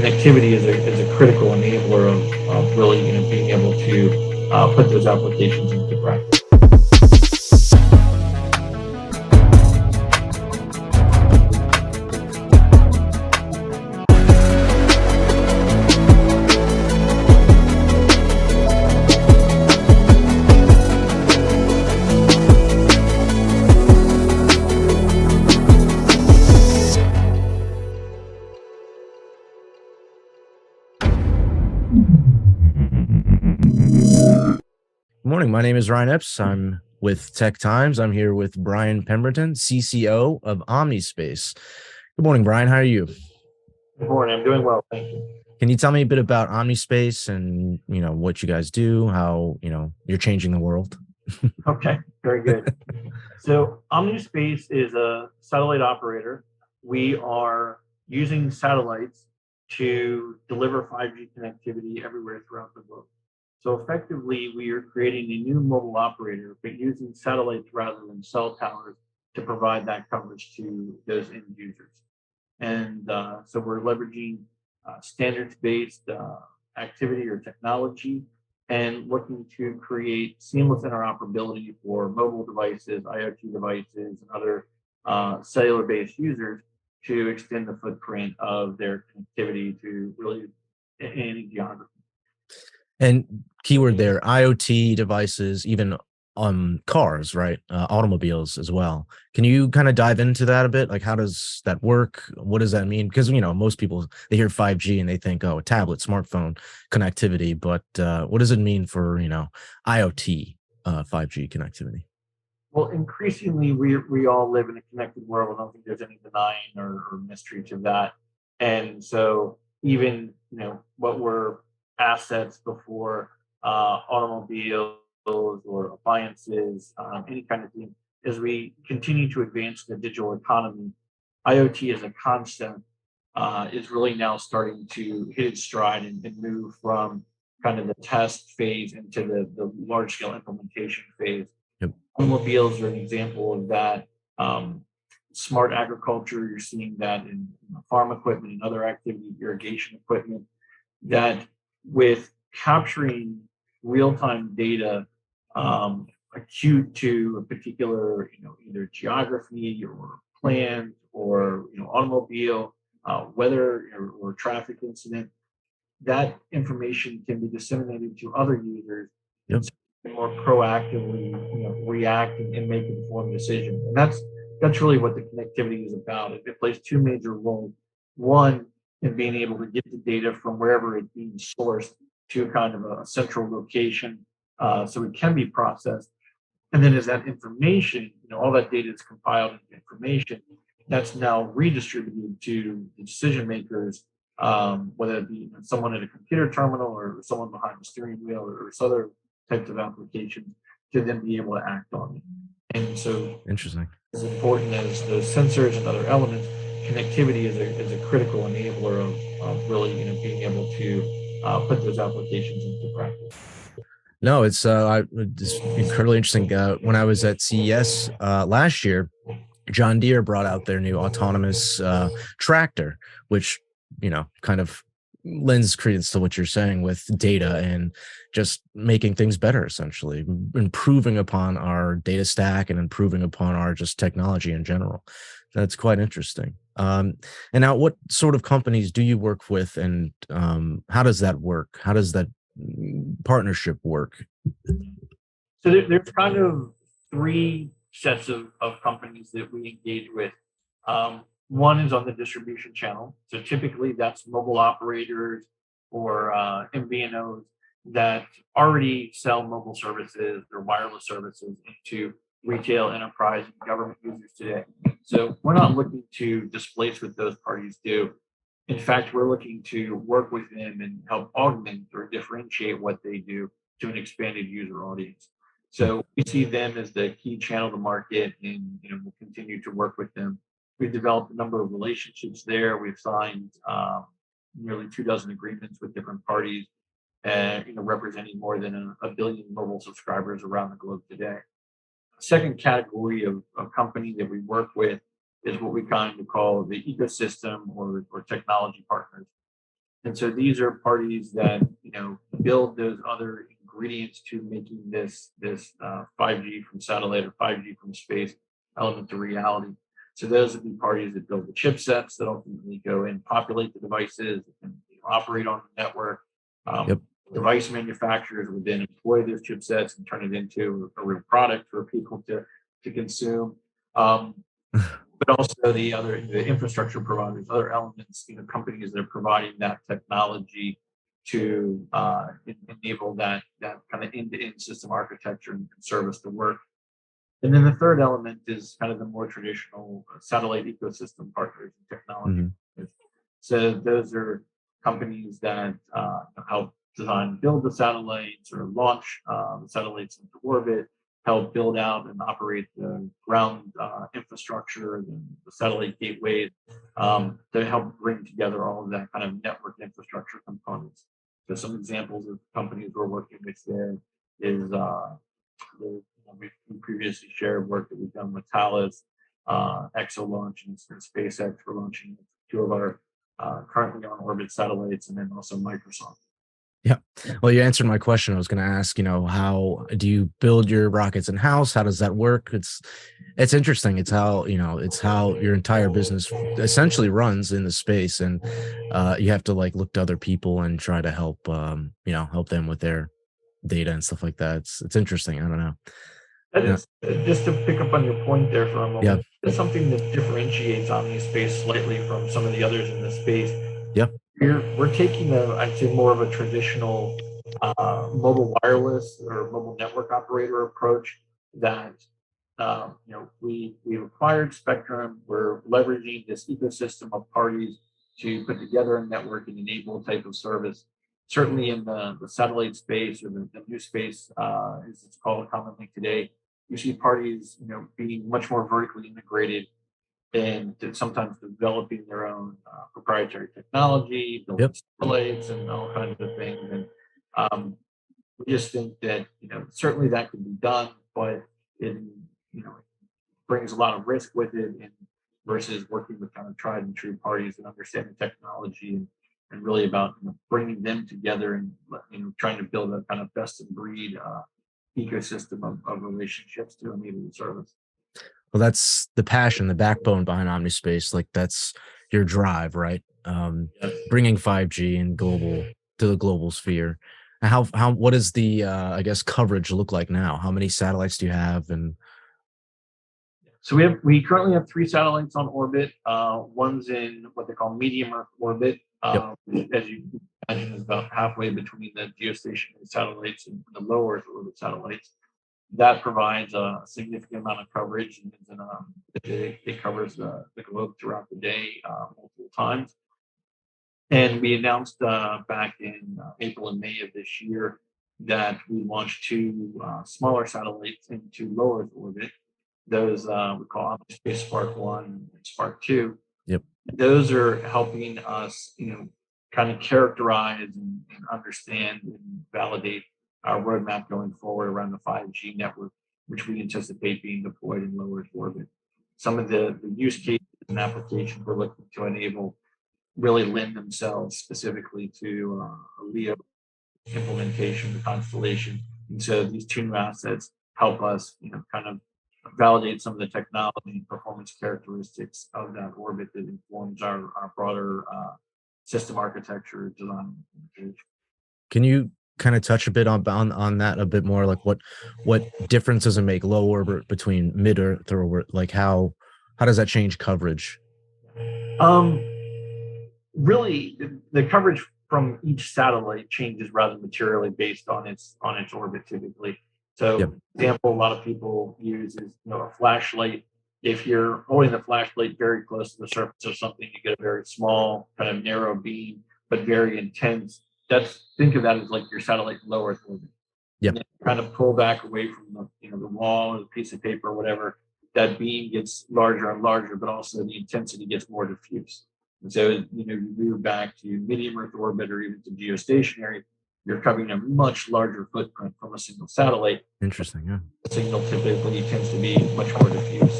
connectivity is a critical enabler of really being able to put those applications into practice. Good morning. My name is Ryan Epps. I'm with Tech Times. I'm here with Brian Pemberton, CCO of Omnispace. Good morning, Brian. How are you? Good morning. I'm doing well, thank you. Can you tell me a bit about Omnispace and what you guys do, how you're changing the world? Okay, very good. So Omnispace is a satellite operator. We are using satellites to deliver 5G connectivity everywhere throughout the world. So effectively, we are creating a new mobile operator, but using satellites rather than cell towers to provide that coverage to those end users. And so we're leveraging standards-based activity or technology and looking to create seamless interoperability for mobile devices, IoT devices, and other cellular-based users to extend the footprint of their connectivity to really any geography. And keyword there, IoT devices, even cars, right? Automobiles as well. Can you kind of dive into that a bit? Like, how does that work? What does that mean? Because most people, they hear 5G and they think, oh, a tablet, smartphone connectivity. But what does it mean for IoT 5G connectivity? Well, increasingly, we all live in a connected world. I don't think there's any denying or mystery to that. And so, even what were assets before automobiles or appliances, any kind of thing, as we continue to advance the digital economy, IoT as a concept is really now starting to hit its stride and move from kind of the test phase into the large scale implementation phase. Yep. Automobiles are an example of that. Smart agriculture, you're seeing that in farm equipment and other activity, irrigation equipment, that with capturing real-time data acute to a particular, either geography or plant or, automobile, weather or traffic incident, that information can be disseminated to other users Yep. and more proactively, react and make informed decisions. And that's really what the connectivity is about. It plays two major roles. One, in being able to get the data from wherever it's being sourced to kind of a central location, so it can be processed. And then as that information, all that data is compiled into information that's now redistributed to the decision makers, whether it be someone at a computer terminal or someone behind the steering wheel or other types of applications to then be able to act on it. And so, Interesting. as important as those sensors and other elements, connectivity is a critical enabler of really being able to put those applications into practice. No, it's incredibly interesting. When I was at CES last year, John Deere brought out their new autonomous tractor, which kind of lends credence to what you're saying with data and just making things better, essentially improving upon our data stack and improving upon our just technology in general. That's quite interesting. And now, what sort of companies do you work with, and how does that work? How does that partnership work? So there's kind of three sets of companies that we engage with. One is on the distribution channel. So typically that's mobile operators or MVNOs that already sell mobile services or wireless services into retail, enterprise, and government users today. So we're not looking to displace what those parties do. In fact, we're looking to work with them and help augment or differentiate what they do to an expanded user audience. So we see them as the key channel to market, and we'll continue to work with them. We've developed a number of relationships there. We've signed nearly 24 agreements with different parties, representing more than a billion mobile subscribers around the globe today. Second category of company that we work with is what we kind of call the ecosystem or technology partners. And so these are parties that, build those other ingredients to making this 5G from satellite or 5G from space element to reality. So those would be parties that build the chipsets that ultimately go and populate the devices and operate on the network. Yep. Device manufacturers would then employ those chipsets and turn it into a real product for people to consume. Um, but also the infrastructure providers, other elements, companies that are providing that technology to enable that kind of end-to-end system architecture and service to work. And then the third element is kind of the more traditional satellite ecosystem partners and technology. Mhm. So those are companies that help design and build the satellites or launch the satellites into orbit, help build out and operate the ground infrastructure, the satellite gateways, to help bring together all of that kind of network infrastructure components. So some examples of companies we're working with there is we previously shared work that we've done with Thales, EXO launch, and SpaceX for launching two of our currently on orbit satellites, and then also Microsoft. Yeah. Well, you answered my question. I was going to ask, how do you build your rockets in house? How does that work? It's interesting. It's how your entire business essentially runs in the space, and you have to like look to other people and try to help, help them with their data and stuff like that. It's interesting. I don't know. That Yeah. is just to pick up on your point there for a Yeah. moment. It's something that differentiates Omnispace slightly from some of the others in the space. Yeah. We're taking I'd say more of a traditional mobile wireless or mobile network operator approach that we've acquired spectrum. We're leveraging this ecosystem of parties to put together a network and enable a type of service. Certainly in the satellite space or the new space, as it's called commonly today, you see parties being much more vertically integrated and sometimes developing their own proprietary technology, building Yep. satellites and all kinds of things. And we just think that certainly that can be done, but it brings a lot of risk with it, and versus working with kind of tried and true parties and understanding technology and really about bringing them together and trying to build a kind of best of breed ecosystem of relationships to enable the service. Well, that's the passion, the backbone behind Omnispace. Like that's your drive, right? Yes. Bringing 5G and global to the global sphere. And what does the I guess coverage look like now? How many satellites do you have? And So we currently have three satellites on orbit. One's in what they call medium Earth orbit. yep, As you can imagine, is about halfway between the geostationary satellites and the low Earth orbit satellites. That provides a significant amount of coverage, and it covers the globe throughout the day multiple times. And we announced back in April and May of this year that we launched two smaller satellites into low Earth orbit. Those we call Omnispace Spark 1 and Spark 2. yep. Those are helping us, kind of characterize and understand and validate our roadmap going forward around the 5G network, which we anticipate being deployed in low Earth orbit. Some of the use cases and applications we're looking to enable really lend themselves specifically to a LEO implementation, the constellation. And so these two new assets help us, kind of validate some of the technology and performance characteristics of that orbit that informs our broader system architecture design. Can you kind of touch a bit on that a bit more? Like what difference does it make low orbit between mid Earth or like how does that change coverage? Um, Really, the coverage from each satellite changes rather materially based on its orbit typically. Yep. So, example a lot of people use is a flashlight. If you're holding the flashlight very close to the surface of something, you get a very small, kind of narrow beam, but very intense. Think of that as like your satellite in low Earth orbit. And Yep. then kind of pull back away from the wall or the piece of paper or whatever. That beam gets larger and larger, but also the intensity gets more diffuse. And so, you move back to medium Earth orbit or even to geostationary, you're covering a much larger footprint from a single satellite. Interesting. Yeah. The signal typically tends to be much more diffuse.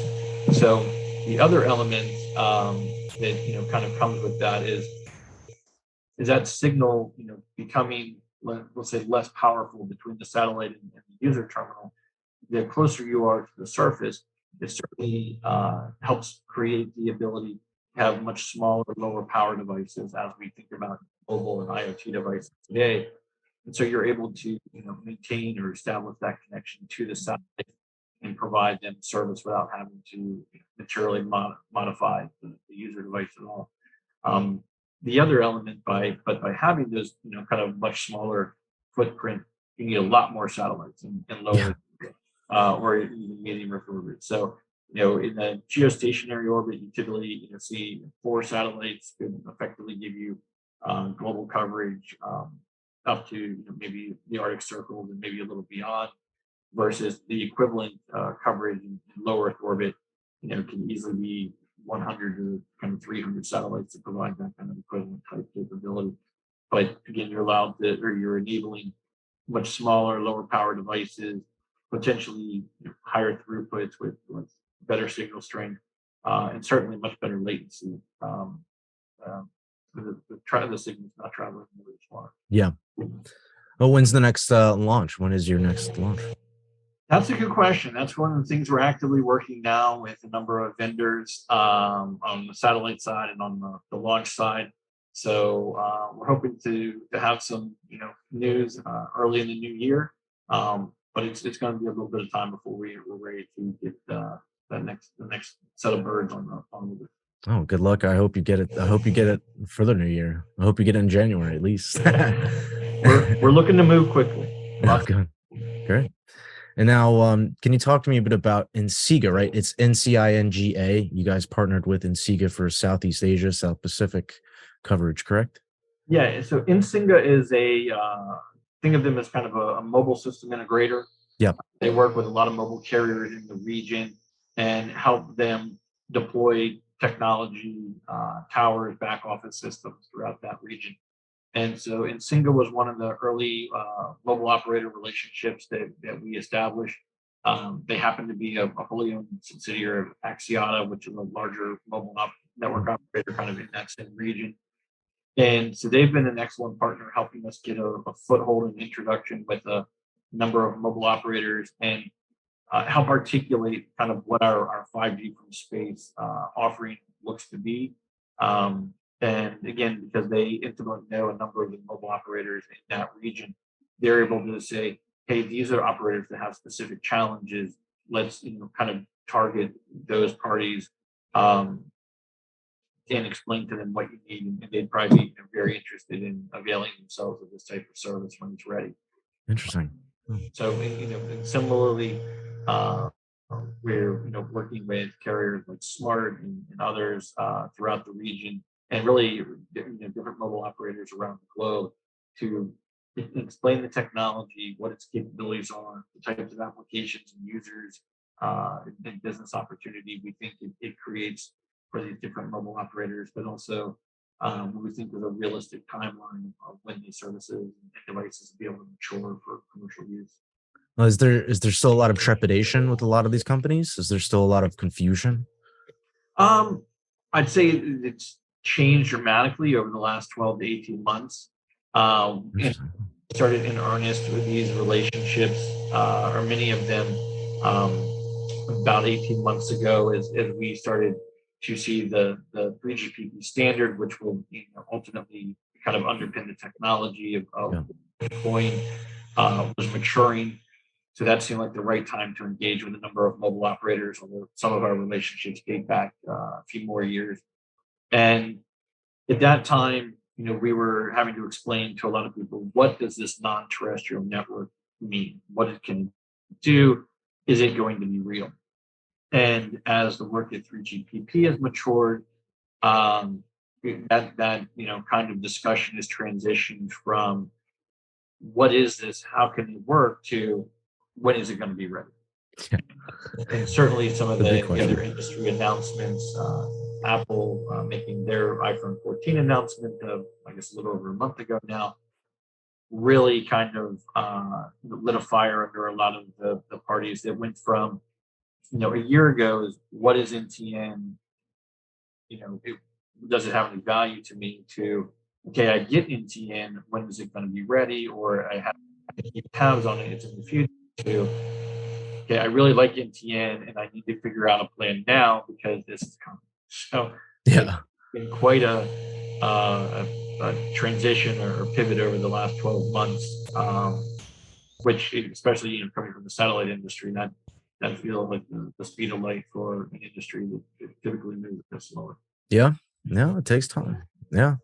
So the other element that kind of comes with that is is that signal, becoming, let's say, less powerful between the satellite and the user terminal. The closer you are to the surface, it certainly helps create the ability to have much smaller, lower power devices as we think about mobile and IoT devices today. And so you're able to, maintain or establish that connection to the satellite and provide them service without having to materially modify the user device at all. Um, the other element by having those, kind of much smaller footprint, you need a lot more satellites and Yeah. lower or even medium Earth orbit. So, in the geostationary orbit, you typically see 4 satellites could effectively give you global coverage up to maybe the Arctic Circle and maybe a little beyond, versus the equivalent coverage in low Earth orbit, can easily be 100 to kind of 300 satellites to provide that kind of equivalent type capability. But again, you're allowed to, or you're enabling much smaller, lower power devices, potentially higher throughputs with better signal strength, and certainly much better latency. The signal's not traveling really far. Yeah. Oh, when's the next launch? When is your next launch? That's a good question. That's one of the things we're actively working now with a number of vendors on the satellite side and on the launch side. So we're hoping to have some news early in the new year, but it's going to be a little bit of time before we're ready to get the next set of birds on the. Oh, good luck. I hope you get it. I hope you get it for the new year. I hope you get it in January at least. We're looking to move quickly. Oh, good. Great. And now, can you talk to me a bit about Insiga, right? It's NCINGA. You guys partnered with Insiga for Southeast Asia, South Pacific coverage, correct? Yeah, so Insinga is think of them as kind of a mobile system integrator. Yep. They work with a lot of mobile carriers in the region and help them deploy technology, towers, back office systems throughout that region. And so Insinga was one of the early mobile operator relationships that we established. They happen to be a wholly owned subsidiary of Axiata, which is a larger network operator kind of in that same region. And so they've been an excellent partner helping us get a foothold and introduction with a number of mobile operators and help articulate kind of what our 5G from space offering looks to be. And again, because they intimately know a number of the mobile operators in that region, they're able to say, hey, these are operators that have specific challenges. Let's kind of target those parties and explain to them what you need, and they'd probably be very interested in availing themselves of this type of service when it's ready. Interesting. So, and similarly, uh, we're working with carriers like Smart and others throughout the region, and really different mobile operators around the globe to explain the technology, what its capabilities are, the types of applications and users and business opportunity we think it creates for these different mobile operators, but also what we think is a realistic timeline of when these services and devices will be able to mature for commercial use. Is there still a lot of trepidation with a lot of these companies? Is there still a lot of confusion? Um, I'd say it's changed dramatically over the last 12 to 18 months. And Interesting. started in earnest with these relationships, or many of them, um, about 18 months ago, as we started to see the 3GPP standard, which will ultimately kind of underpin the technology Yeah. of deploying, was maturing. So that seemed like the right time to engage with a number of mobile operators, although some of our relationships date back a few more years. And at that time, we were having to explain to a lot of people, what does this non-terrestrial network mean? What it can do? Is it going to be real? And as the work at 3GPP has matured, um, that kind of discussion has transitioned from what is this? How can it work? To when is it going to be ready? Yeah. And certainly some of The big the question. other industry announcements, Apple making their iPhone 14 announcement of, I guess, a little over a month ago now, really kind of lit a fire under a lot of the parties that went from, a year ago is what is NTN, it, does it have any value to me, to okay, I get NTN, when is it going to be ready? Or I have to keep tabs on it, it's in the future. To, okay, I really like NTN and I need to figure out a plan now because this is coming. So it's Yeah. been quite a transition or pivot over the last 12 months, which especially coming from the satellite industry, that feels like the speed of light for an industry that typically moves a bit slower. Yeah. No, it takes time. Yeah.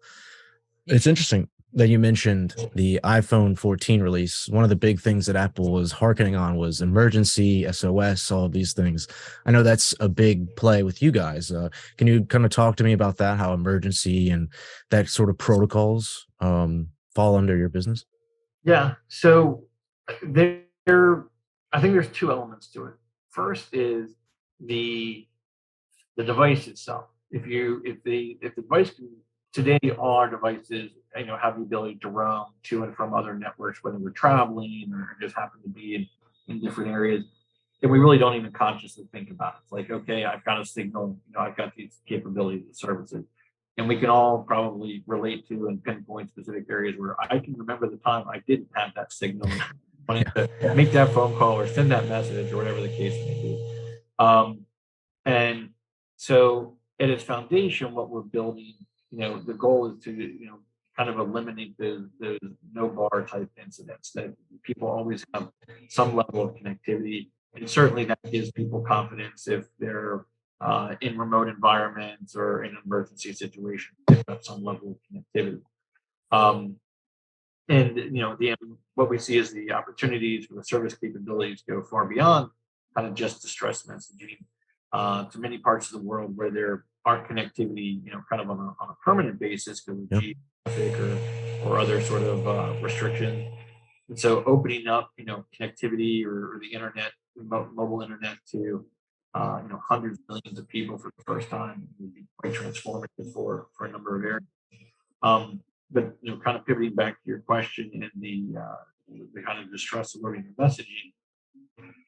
It's interesting that you mentioned the iPhone 14 release. One of the big things that Apple was harkening on was emergency, SOS, all of these things. I know that's a big play with you guys. Can you kind of talk to me about that? How emergency and that sort of protocols fall under your business? Yeah. So there, I think there's two elements to it. First is the the device itself. If the device can, today all our devices have the ability to roam to and from other networks, whether we're traveling or just happen to be in different areas, and we really don't even consciously think about it. It's like, okay, I've got a signal, I've got these capabilities and services. And we can all probably relate to and pinpoint specific areas where I can remember the time I didn't have that signal and wanted Yeah. to make that phone call or send that message or whatever the case may be. And so at its foundation, what we're building, the goal is to, kind of eliminate those no bar type incidents that people always have some level of connectivity. And certainly that gives people confidence if they're in remote environments or in an emergency situation, they've got some level of connectivity. Um, and what we see is the opportunities for the service capabilities go far beyond kind of just distress messaging to many parts of the world where there aren't connectivity, kind of on a permanent basis because of Yep. geographic or other sort of restrictions. And so opening up, connectivity or the internet, mobile internet to hundreds of millions of people for the first time would be quite transformative for a number of areas. Um, but kind of pivoting back to your question and the kind of distress alerting and messaging,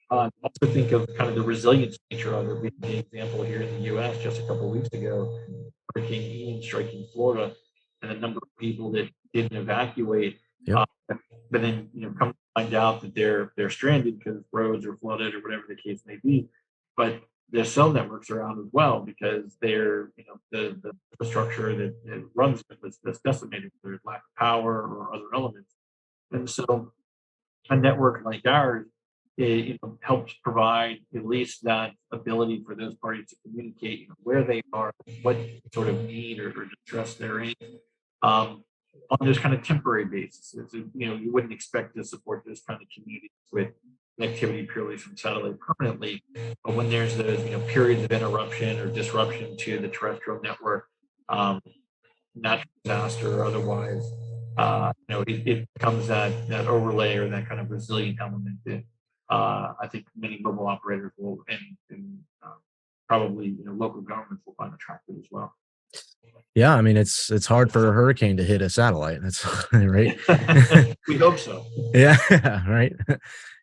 also think of kind of the resilience nature of it. We had an example here in the U.S. just a couple of weeks ago, Hurricane Ian striking Florida, and the number of people that didn't evacuate. Yep. Uh, but then come to find out that they're stranded because roads are flooded or whatever the case may be. But their cell networks are out as well because they're the infrastructure that runs them that's decimated. There's lack of power or other elements, and so a network like ours helps provide at least that ability for those parties to communicate where they are, what sort of need or distress they're in, um, on those kind of temporary basis. You wouldn't expect to support those kind of communities with connectivity purely from satellite permanently, but when there's those periods of interruption or disruption to the terrestrial network, um, natural disaster or otherwise, it becomes that overlay or that kind of resilient element that I think many mobile operators will and probably local governments will find attractive as well. Yeah. I mean, it's hard for a hurricane to hit a satellite. That's right. We hope so. Yeah. Right.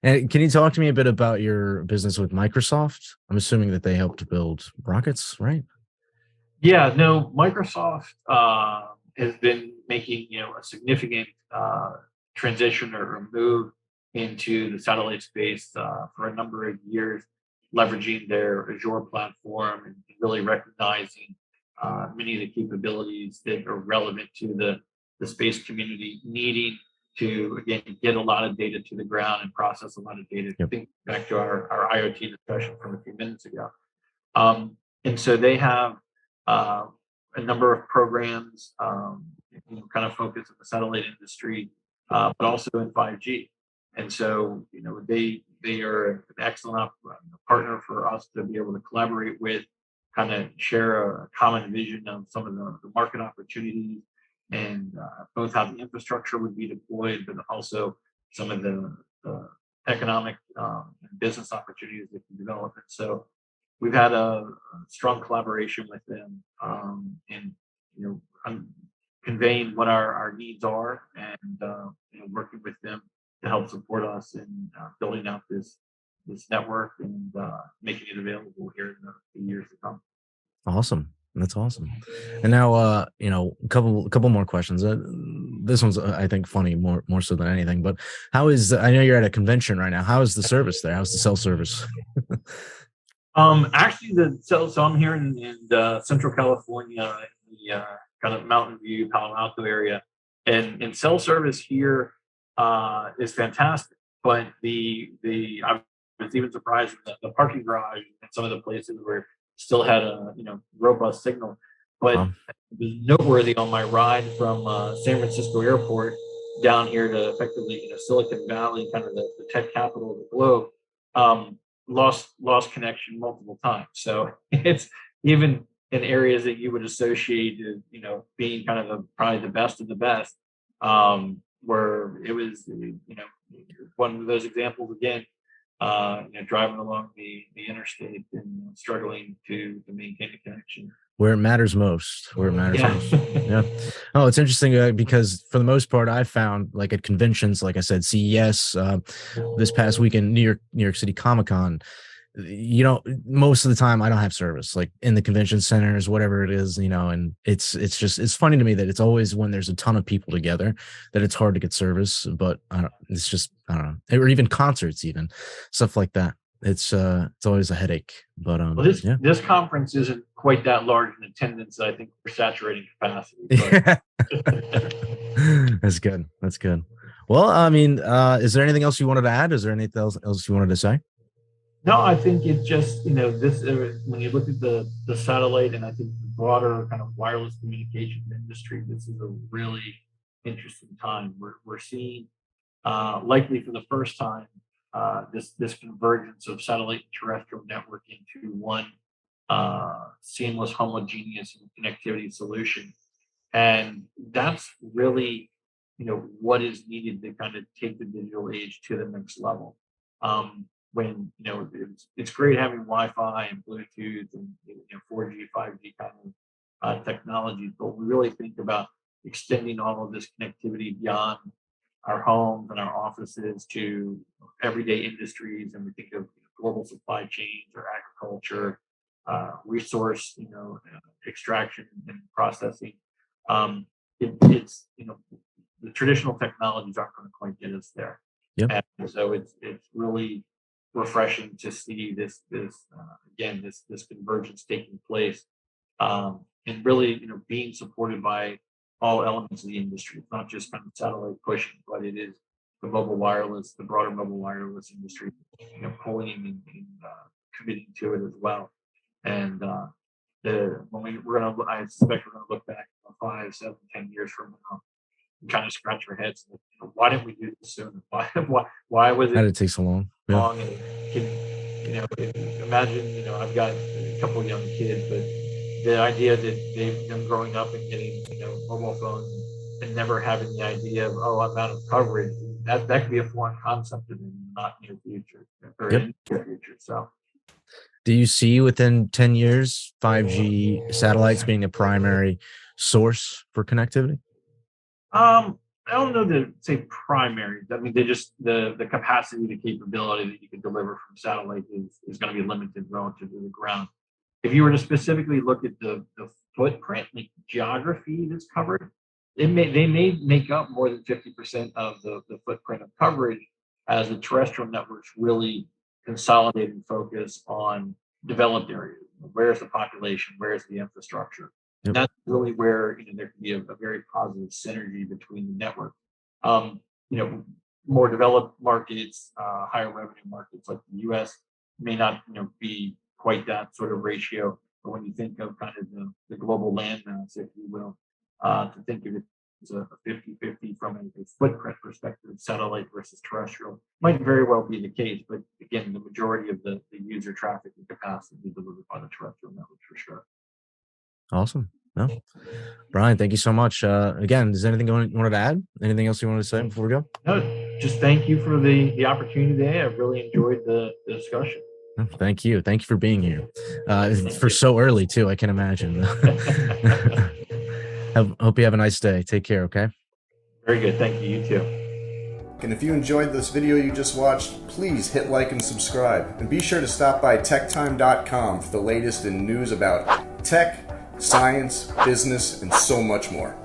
And can you talk to me a bit about your business with Microsoft? I'm assuming that they help to build rockets, right? Yeah, no, Microsoft has been making a significant transition or move into the satellite space for a number of years, leveraging their Azure platform and really recognizing many of the capabilities that are relevant to the space community needing to again get a lot of data to the ground and process a lot of data. Yep. Think back to our IoT discussion from a few minutes ago. And so they have uh, a number of programs, kind of focused on the satellite industry, but also in 5G. And so, they are an excellent partner for us to be able to collaborate with, kind of share a common vision of some of the market opportunities, and both how the infrastructure would be deployed, but also some of the economic and business opportunities that can develop. And so, we've had a strong collaboration with them, in conveying what our needs are and working with them to help support us in building out this network and making it available here in the years to come. Awesome. That's awesome. And now, a couple more questions. This one's, I think, funny more so than anything. But how is? I know you're at a convention right now. How is the service there? How's the cell service? Actually, so I'm here in Central California, in the kind of Mountain View, Palo Alto area, and cell service here is fantastic. But I was even surprised that the parking garage and some of the places where still had a robust signal. But Um, it was noteworthy on my ride from San Francisco Airport down here to effectively Silicon Valley, kind of the tech capital of the globe. Um, lost connection multiple times. So it's even in areas that you would associate as, being kind of probably the best of the best, where it was, one of those examples again, driving along the interstate and struggling to maintain a connection. where it matters most. Where it matters Yeah. most. Yeah. Oh, it's interesting because for the most part, I found like at conventions, like I said, CES, this past weekend, New York City Comic Con. Most of the time I don't have service, like in the convention centers, whatever it is, and it's funny to me that it's always when there's a ton of people together that it's hard to get service. But I don't know, or even concerts, even stuff like that. It's always a headache. But Well, this conference isn't quite that large in attendance. I think we're saturating capacity. But. That's good. That's good. Well, I mean, is there anything else you wanted to add? Is there anything else you wanted to say? No, I think it's just, this, when you look at the satellite and I think the broader kind of wireless communications industry, this is a really interesting time. We're seeing, likely for the first time, this convergence of satellite and terrestrial network into one seamless, homogeneous connectivity solution. And that's really, what is needed to kind of take the digital age to the next level. When it's great having Wi-Fi and Bluetooth and 4G, 5G kind of technologies, but we really think about extending all of this connectivity beyond our homes and our offices to everyday industries, and we think of global supply chains or agriculture, resource, extraction and processing. It's the traditional technologies aren't going to quite get us there. Yep. And so it's really refreshing to see this again this convergence taking place, and really being supported by all elements of the industry. It's not just kind of satellite pushing, but it is the broader mobile wireless industry, pulling and committing to it as well. And I suspect we're gonna look back 5, 7, 10 years from now and kind of scratch our heads. Why didn't we do this sooner? Why was How it did it take so long? Yeah. long? And imagine, I've got a couple of young kids, but the idea that them growing up and getting, mobile phones and never having the idea of, oh, I'm out of coverage, that could be a foreign concept in the not near future or Yep. in the near future. So Do you see within 10 years 5G satellites being a primary source for connectivity? I don't know to say primary. I mean, they just the capacity, the capability that you can deliver from satellite is going to be limited relative to the ground. If you were to specifically look at the footprint, like geography that's covered, they may make up more than 50% of the footprint of coverage, as the terrestrial networks really consolidate and focus on developed areas. Where's the population? Where's the infrastructure? And Yep. that's really where there can be a very positive synergy between the network. Um, you know, More developed markets, higher revenue markets like the U.S. may not be quite that sort of ratio. But when you think of kind of the global landmass, if you will, to think of it as a 50-50 from a footprint perspective, satellite versus terrestrial, might very well be the case. But again, the majority of the user traffic and capacity is delivered by the terrestrial network for sure. Awesome. No. Brian, thank you so much. Again, is there anything you wanted to add? Anything else you wanted to say before we go? No, just thank you for the opportunity today. I really enjoyed the discussion. No, thank you. Thank you for being here. For so early too, I can imagine. Hope you have a nice day. Take care, okay? Very good. Thank you. You too. And if you enjoyed this video you just watched, please hit like and subscribe. And be sure to stop by techtime.com for the latest in news about tech, science, business, and so much more.